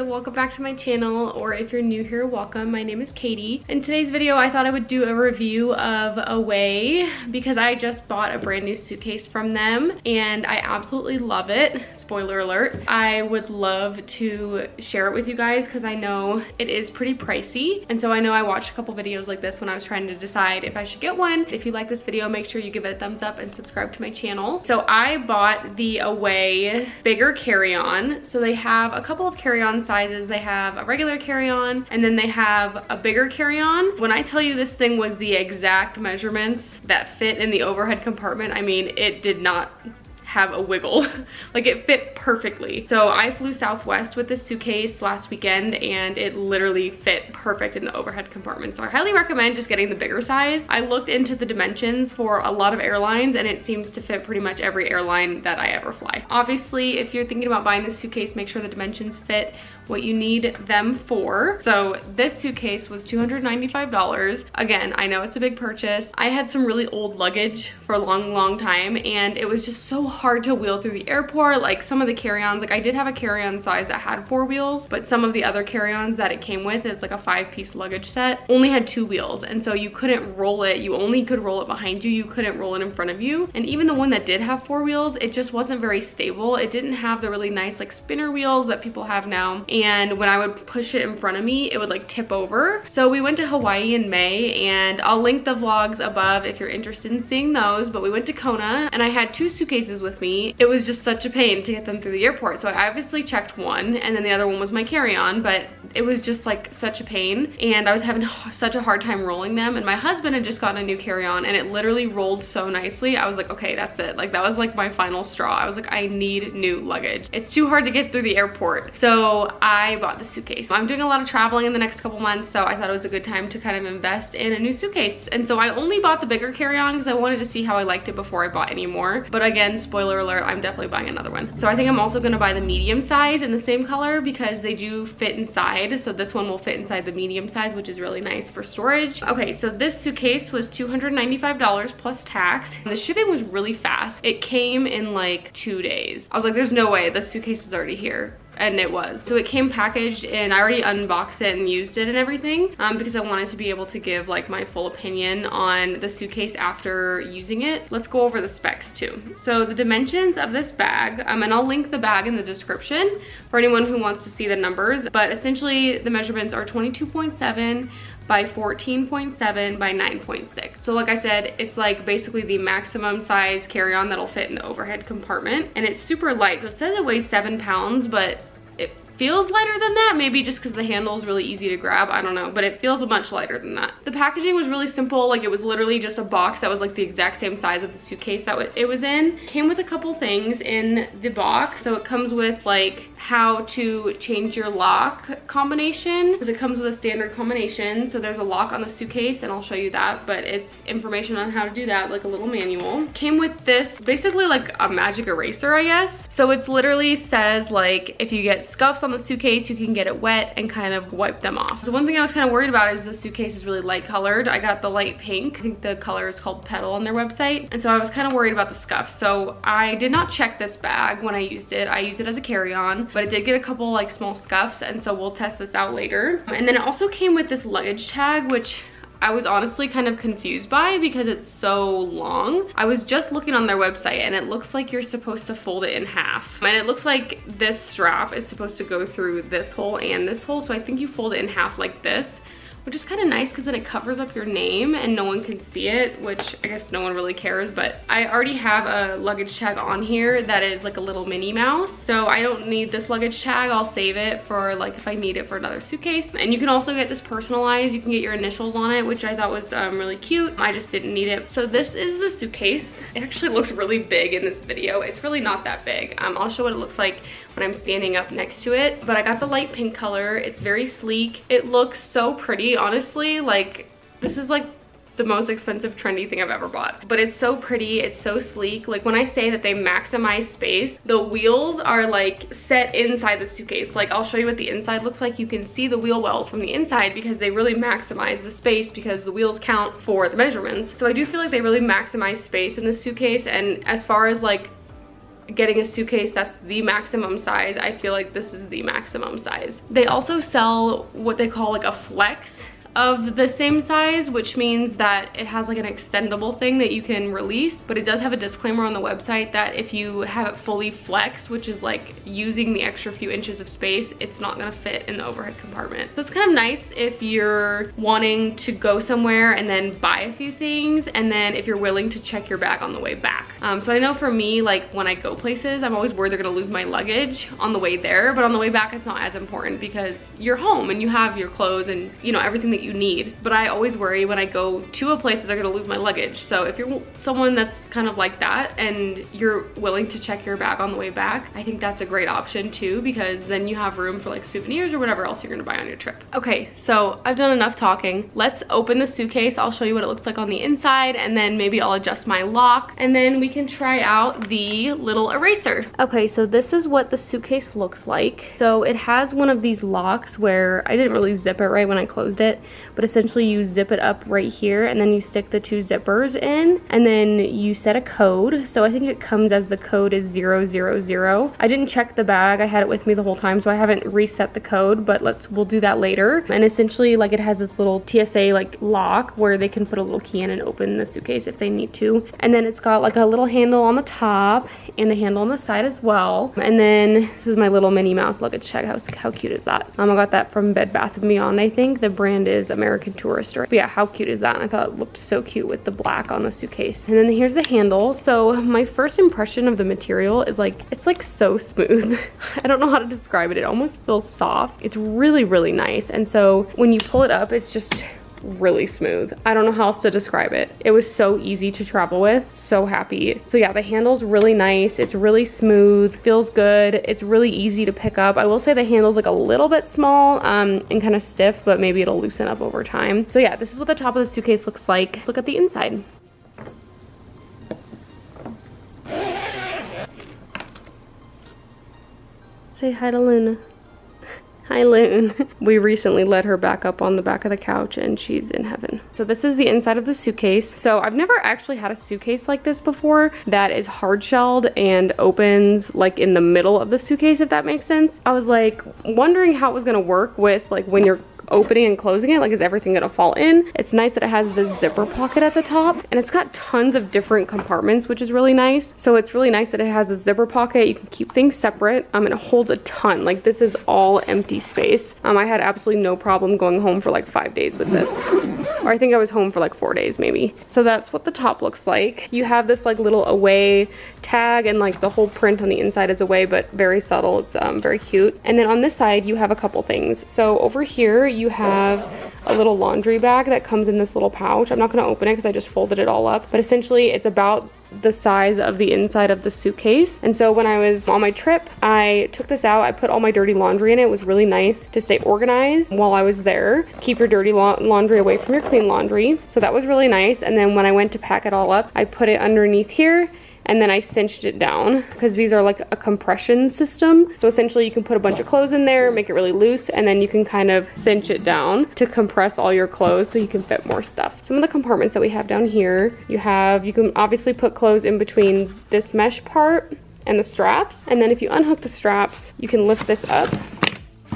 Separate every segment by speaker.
Speaker 1: welcome back to my channel, or if you're new here, welcome. My name is Katie. In today's video, I thought I would do a review of Away because I just bought a brand new suitcase from them and I absolutely love it. Spoiler alert. I would love to share it with you guys because I know it is pretty pricey, and so I know I watched a couple videos like this when I was trying to decide if I should get one. If you like this video, make sure you give it a thumbs up and subscribe to my channel. So I bought the Away bigger carry-on. So they have a couple of carry-on sizes. They have a regular carry-on and then they have a bigger carry-on. When I tell you this thing was the exact measurements that fit in the overhead compartment, I mean, it did not have a wiggle. Like, it fit perfectly. So I flew Southwest with this suitcase last weekend and it literally fit perfect in the overhead compartment. So I highly recommend just getting the bigger size. I looked into the dimensions for a lot of airlines and it seems to fit pretty much every airline that I ever fly. Obviously, if you're thinking about buying this suitcase, make sure the dimensions fit what you need them for. So this suitcase was $295. Again, I know it's a big purchase. I had some really old luggage for a long time and it was just so hard to wheel through the airport. Like, some of the carry-ons, like I did have a carry-on size that had 4 wheels, but some of the other carry-ons that it came with, it's like a 5-piece luggage set, only had 2 wheels, and so you couldn't roll it. You only could roll it behind you. You couldn't roll it in front of you. And even the one that did have 4 wheels, it just wasn't very stable. It didn't have the really nice like spinner wheels that people have now, and when I would push it in front of me, it would like tip over. So we went to Hawaii in May, and I'll link the vlogs above if you're interested in seeing those, but we went to Kona and I had 2 suitcases with me. It was just such a pain to get them through the airport. So I obviously checked one and then the other one was my carry-on, but it was just like such a pain and I was having such a hard time rolling them. And my husband had just gotten a new carry-on and it literally rolled so nicely. I was like, okay, that's it. Like, that was like my final straw. I was like, I need new luggage. It's too hard to get through the airport. So I bought the suitcase. I'm doing a lot of traveling in the next couple months, so I thought it was a good time to kind of invest in a new suitcase. And so I only bought the bigger carry-on because I wanted to see how I liked it before I bought any more. But again, spoiler alert, I'm definitely buying another one. So I think I'm also gonna buy the medium size in the same color because they do fit inside. So this one will fit inside the medium size, which is really nice for storage. Okay, so this suitcase was $295 plus tax. And the shipping was really fast. It came in like 2 days. I was like, there's no way, the suitcase is already here. And it was. So it came packaged and I already unboxed it and used it and everything because I wanted to be able to give like my full opinion on the suitcase after using it. Let's go over the specs too. So the dimensions of this bag, and I'll link the bag in the description for anyone who wants to see the numbers, but essentially the measurements are 22.7 by 14.7 by 9.6. So like I said, it's like basically the maximum size carry-on that'll fit in the overhead compartment, and it's super light. So it says it weighs 7 pounds, but it feels lighter than that, maybe just because the handle is really easy to grab, I don't know, but it feels much lighter than that. The packaging was really simple. Like, it was literally just a box that was like the exact same size of the suitcase that it was in. Came with a couple things in the box. So it comes with like how to change your lock combination, because it comes with a standard combination. So there's a lock on the suitcase and I'll show you that, but it's information on how to do that, like a little manual. Came with this basically like a magic eraser, I guess. So it's literally says like if you get scuffs on the suitcase, you can get it wet and kind of wipe them off. So one thing I was kind of worried about is the suitcase is really light colored. I got the light pink. I think the color is called Petal on their website. And so I was kind of worried about the scuffs. So I did not check this bag when I used it. I used it as a carry-on, but it did get a couple like small scuffs, and so we'll test this out later. And then it also came with this luggage tag, which I was honestly kind of confused by because it's so long. I was just looking on their website and it looks like you're supposed to fold it in half. And it looks like this strap is supposed to go through this hole and this hole. So I think you fold it in half like this, which is kind of nice because then it covers up your name and no one can see it, which I guess no one really cares. But I already have a luggage tag on here that is like a little Minnie Mouse, so I don't need this luggage tag. I'll save it for like if I need it for another suitcase. And you can also get this personalized. You can get your initials on it, which I thought was really cute. I just didn't need it. So this is the suitcase. It actually looks really big in this video. It's really not that big. I'll show what it looks like when I'm standing up next to it. But I got the light pink color. It's very sleek. It looks so pretty, honestly. Like, this is like the most expensive trendy thing I've ever bought. But it's so pretty, it's so sleek. Like, when I say that they maximize space, the wheels are like set inside the suitcase. Like, I'll show you what the inside looks like. You can see the wheel wells from the inside because they really maximize the space because the wheels count for the measurements. So I do feel like they really maximize space in the suitcase. And as far as like getting a suitcase that's the maximum size, I feel like this is the maximum size. They also sell what they call like a flex of the same size, which means that it has like an extendable thing that you can release, but it does have a disclaimer on the website that if you have it fully flexed, which is like using the extra few inches of space, it's not gonna fit in the overhead compartment. So it's kind of nice if you're wanting to go somewhere and then buy a few things, and then if you're willing to check your bag on the way back. So I know for me, like when I go places, I'm always worried they're gonna lose my luggage on the way there, but on the way back it's not as important because you're home and you have your clothes and you know everything that you need. But I always worry when I go to a place that they're gonna lose my luggage. So if you're someone that's kind of like that and you're willing to check your bag on the way back, I think that's a great option too, because then you have room for like souvenirs or whatever else you're gonna buy on your trip. Okay, so I've done enough talking. Let's open the suitcase. I'll show you what it looks like on the inside, and then maybe I'll adjust my lock, and then we can try out the little eraser. Okay, so this is what the suitcase looks like. So it has one of these locks where I didn't really zip it right when I closed it, but essentially you zip it up right here and then you stick the 2 zippers in, and then you set a code. So I think it comes as the code is 000. I didn't check the bag, I had it with me the whole time, so I haven't reset the code, but we'll do that later. And essentially like it has this little TSA like lock where they can put a little key in and open the suitcase if they need to. And then it's got like a little handle on the top and a handle on the side as well. And then this is my little Minnie Mouse luggage tag. How cute is that? I got that from Bed Bath & Beyond, I think. The brand is American Tourister. But yeah, how cute is that? And I thought it looked so cute with the black on the suitcase. And then here's the handle. So my first impression of the material is like, it's like so smooth. I don't know how to describe it. It almost feels soft. It's really, really nice. And so when you pull it up, it's just really smooth. I don't know how else to describe it. It was so easy to travel with. So happy. So yeah, the handle's really nice. It's really smooth, feels good. It's really easy to pick up. I will say the handle's like a little bit small and kind of stiff, but maybe it'll loosen up over time. So yeah, this is what the top of the suitcase looks like. Let's look at the inside. Say hi to Luna. Hi, Loon. We recently let her back up on the back of the couch and she's in heaven. So this is the inside of the suitcase. So I've never actually had a suitcase like this before that is hard shelled and opens like in the middle of the suitcase, if that makes sense. I was like wondering how it was gonna work with like when you're opening and closing it, like is everything gonna fall in? It's nice that it has the zipper pocket at the top, and it's got tons of different compartments, which is really nice. So it's really nice that it has a zipper pocket. You can keep things separate, and it holds a ton. Like this is all empty space. I had absolutely no problem going home for like 5 days with this. Or I think I was home for like 4 days maybe. So that's what the top looks like. You have this like little away tag, and like the whole print on the inside is away, but very subtle. It's very cute. And then on this side you have a couple things. So over here you have a little laundry bag that comes in this little pouch. I'm not going to open it because I just folded it all up, but essentially it's about the size of the inside of the suitcase. And so when I was on my trip, I took this out. I put all my dirty laundry in it. It was really nice to stay organized while I was there. Keep your dirty laundry away from your clean laundry. So that was really nice. And then when I went to pack it all up, I put it underneath here, and then I cinched it down because these are like a compression system. So essentially you can put a bunch of clothes in there, make it really loose, and then you can kind of cinch it down to compress all your clothes so you can fit more stuff. Some of the compartments that we have down here, you can obviously put clothes in between this mesh part and the straps. And then if you unhook the straps, you can lift this up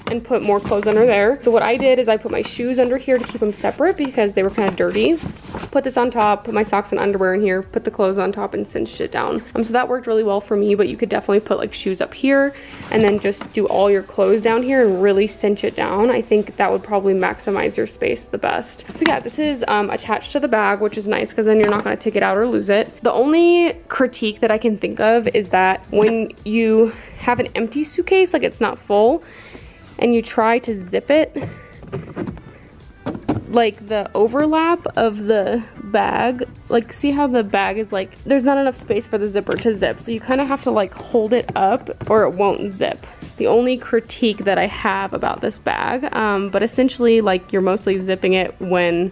Speaker 1: and put more clothes under there. So what I did is I put my shoes under here to keep them separate because they were kind of dirty. Put this on top, put my socks and underwear in here, put the clothes on top and cinched it down. So that worked really well for me, but you could definitely put like shoes up here and then just do all your clothes down here and really cinch it down. I think that would probably maximize your space the best. So yeah, this is attached to the bag, which is nice because then you're not gonna take it out or lose it. The only critique that I can think of is that when you have an empty suitcase, like it's not full, and you try to zip it, like the overlap of the bag, like see how the bag is like, there's not enough space for the zipper to zip. So you kind of have to like hold it up or it won't zip. The only critique that I have about this bag, but essentially like you're mostly zipping it when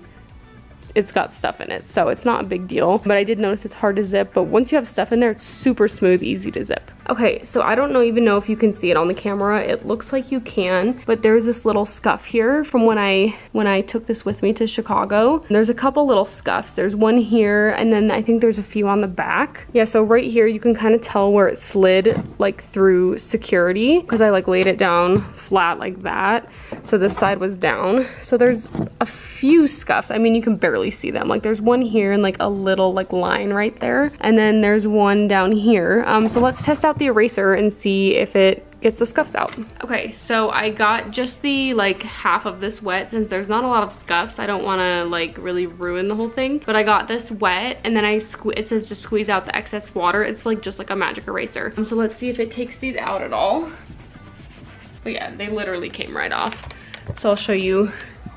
Speaker 1: it's got stuff in it, so it's not a big deal. But I did notice it's hard to zip, but once you have stuff in there, it's super smooth, easy to zip. Okay, so I don't even know if you can see it on the camera. It looks like you can, but there's this little scuff here from when I took this with me to Chicago. There's a couple little scuffs. There's one here, and then I think there's a few on the back. Yeah, so right here you can kind of tell where it slid like through security, because I like laid it down flat like that. So this side was down. So there's a few scuffs. I mean, you can barely see them. Like there's one here and like a little like line right there. And then there's one down here. So let's test out the eraser and see if it gets the scuffs out. Okay, so I got just the like half of this wet since there's not a lot of scuffs. I don't want to like really ruin the whole thing, but I got this wet, and then it says to squeeze out the excess water. It's like just like a magic eraser. So let's see if it takes these out at all. But yeah, they literally came right off. So I'll show you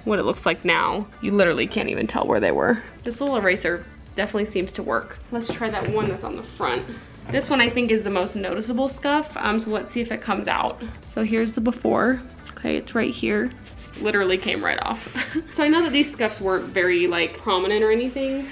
Speaker 1: what it looks like now. You literally can't even tell where they were. This little eraser definitely seems to work. Let's try that one that's on the front. This one I think is the most noticeable scuff, so let's see if it comes out. So here's the before. Okay, it's right here. Literally came right off. So I know that these scuffs weren't very like prominent or anything,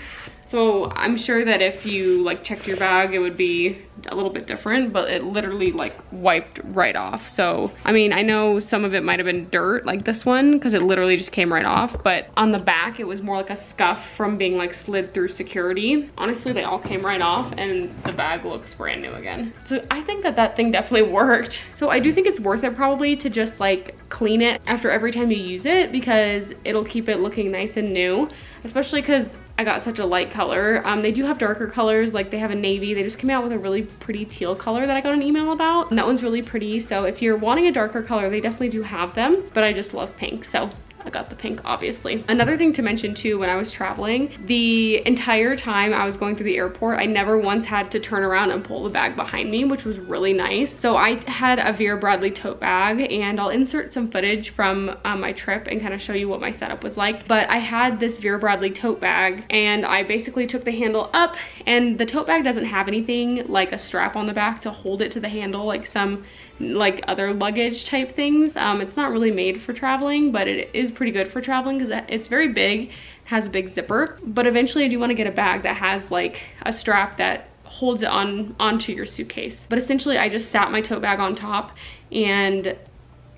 Speaker 1: so I'm sure that if you like checked your bag, it would be a little bit different, but it literally like wiped right off. So I mean, I know some of it might have been dirt like this one because it literally just came right off, but on the back it was more like a scuff from being like slid through security. Honestly, they all came right off and the bag looks brand new again. So I think that that thing definitely worked. So I do think it's worth it probably to just like clean it after every time you use it, because it'll keep it looking nice and new, especially because I got such a light color. They do have darker colors, like they have a navy. They just came out with a really pretty teal color that I got an email about, and that one's really pretty. So if you're wanting a darker color, they definitely do have them, but I just love pink, so I got the pink, obviously. Another thing to mention too, when I was traveling, the entire time I was going through the airport, I never once had to turn around and pull the bag behind me, which was really nice. So I had a Vera Bradley tote bag, and I'll insert some footage from my trip and kind of show you what my setup was like. But I had this Vera Bradley tote bag, and I basically took the handle up, and the tote bag doesn't have anything like a strap on the back to hold it to the handle like some like other luggage type things. It's not really made for traveling, but it is pretty good for traveling because it's very big, has a big zipper. But eventually I do want to get a bag that has like a strap that holds it onto your suitcase. But essentially I just sat my tote bag on top and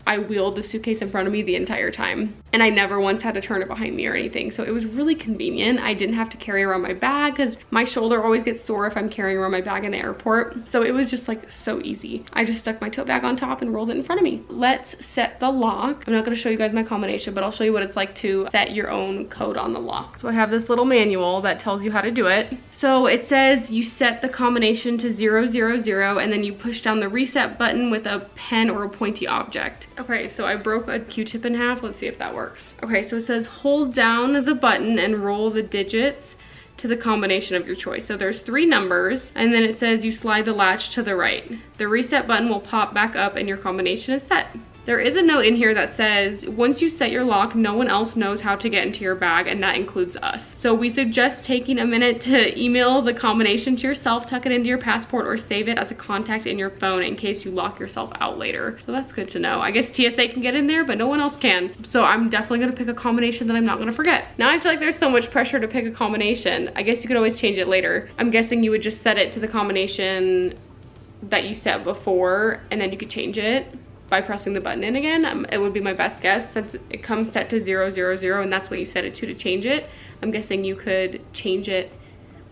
Speaker 1: I wheeled the suitcase in front of me the entire time, and I never once had to turn it behind me or anything. So it was really convenient. I didn't have to carry around my bag because my shoulder always gets sore if I'm carrying around my bag in the airport. So it was just like so easy. I just stuck my tote bag on top and rolled it in front of me. Let's set the lock. I'm not going to show you guys my combination, but I'll show you what it's like to set your own code on the lock. So I have this little manual that tells you how to do it. So it says you set the combination to 000, and then you push down the reset button with a pen or a pointy object. Okay, so I broke a Q-tip in half. Let's see if that works. Okay, so it says hold down the button and roll the digits to the combination of your choice. So there's 3 numbers, and then it says you slide the latch to the right. The reset button will pop back up and your combination is set. There is a note in here that says, once you set your lock, no one else knows how to get into your bag, and that includes us. So we suggest taking a minute to email the combination to yourself, tuck it into your passport, or save it as a contact in your phone in case you lock yourself out later. So that's good to know. I guess TSA can get in there, but no one else can. So I'm definitely gonna pick a combination that I'm not gonna forget. Now I feel like there's so much pressure to pick a combination. I guess you could always change it later. I'm guessing you would just set it to the combination that you set before, and then you could change it by pressing the button in again. It would be my best guess since it comes set to 000, and that's what you set it to change it. I'm guessing you could change it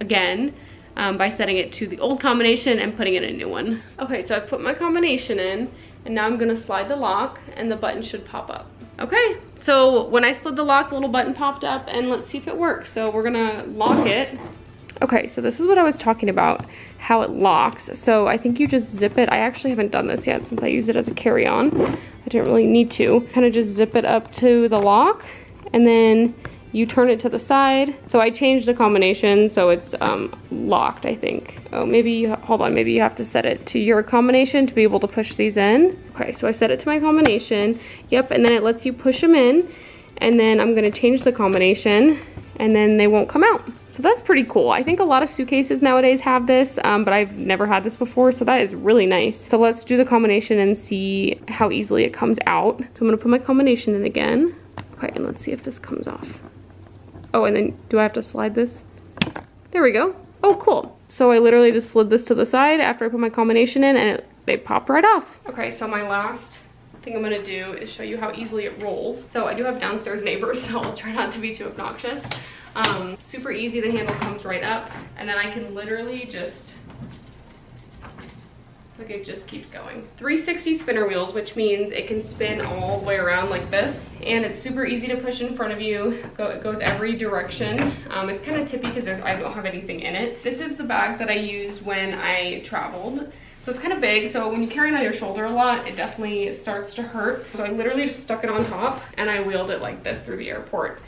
Speaker 1: again by setting it to the old combination and putting in a new one. Okay, so I've put my combination in, and now I'm gonna slide the lock and the button should pop up. Okay, so when I slid the lock, the little button popped up, and let's see if it works. So we're gonna lock it. Okay, so this is what I was talking about, how it locks. So I think you just zip it. I actually haven't done this yet since I used it as a carry-on. I didn't really need to. Kind of just zip it up to the lock, and then you turn it to the side. So I changed the combination so it's locked, I think. Oh, maybe, hold on, maybe you have to set it to your combination to be able to push these in. Okay, so I set it to my combination. Yep, and then it lets you push them in. And then I'm gonna change the combination, and then they won't come out. So that's pretty cool. I think a lot of suitcases nowadays have this, but I've never had this before, so that is really nice. So let's do the combination and see how easily it comes out. So I'm gonna put my combination in again. Okay, and let's see if this comes off. Oh, and then do I have to slide this? There we go. Oh, cool. So I literally just slid this to the side after I put my combination in, and they pop right off. Okay, so my last thing I'm gonna do is show you how easily it rolls. So I do have downstairs neighbors, so I'll try not to be too obnoxious. Super easy, the handle comes right up, and then I can literally just, like, it just keeps going. 360 spinner wheels, which means it can spin all the way around like this, and it's super easy to push in front of you. It goes every direction. It's kind of tippy because I don't have anything in it. This is the bag that I used when I traveled. So it's kind of big, so when you carry it on your shoulder a lot, it definitely starts to hurt. So I literally just stuck it on top and I wheeled it like this through the airport.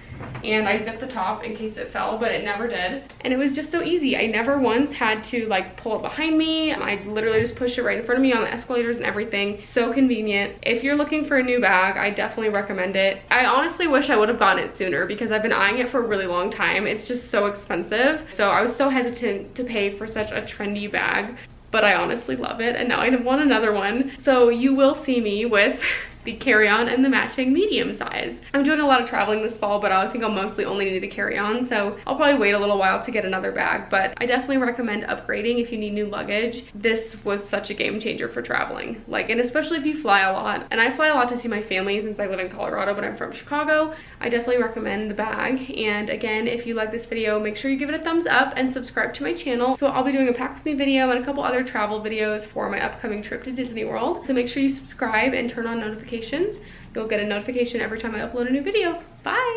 Speaker 1: And I zipped the top in case it fell, but it never did. And it was just so easy. I never once had to like pull it behind me. I literally just pushed it right in front of me on the escalators and everything. So convenient. If you're looking for a new bag, I definitely recommend it. I honestly wish I would have gotten it sooner because I've been eyeing it for a really long time. It's just so expensive. So I was so hesitant to pay for such a trendy bag, but I honestly love it, and now I want another one. So you will see me with the carry-on and the matching medium size. I'm doing a lot of traveling this fall, but I think I'll mostly only need the carry-on, so I'll probably wait a little while to get another bag, but I definitely recommend upgrading if you need new luggage. This was such a game changer for traveling, like, and especially if you fly a lot. And I fly a lot to see my family since I live in Colorado, but I'm from Chicago. I definitely recommend the bag. And again, if you like this video, make sure you give it a thumbs up and subscribe to my channel. So I'll be doing a pack with me video and a couple other travel videos for my upcoming trip to Disney World. So make sure you subscribe and turn on notifications. You'll get a notification every time I upload a new video. Bye!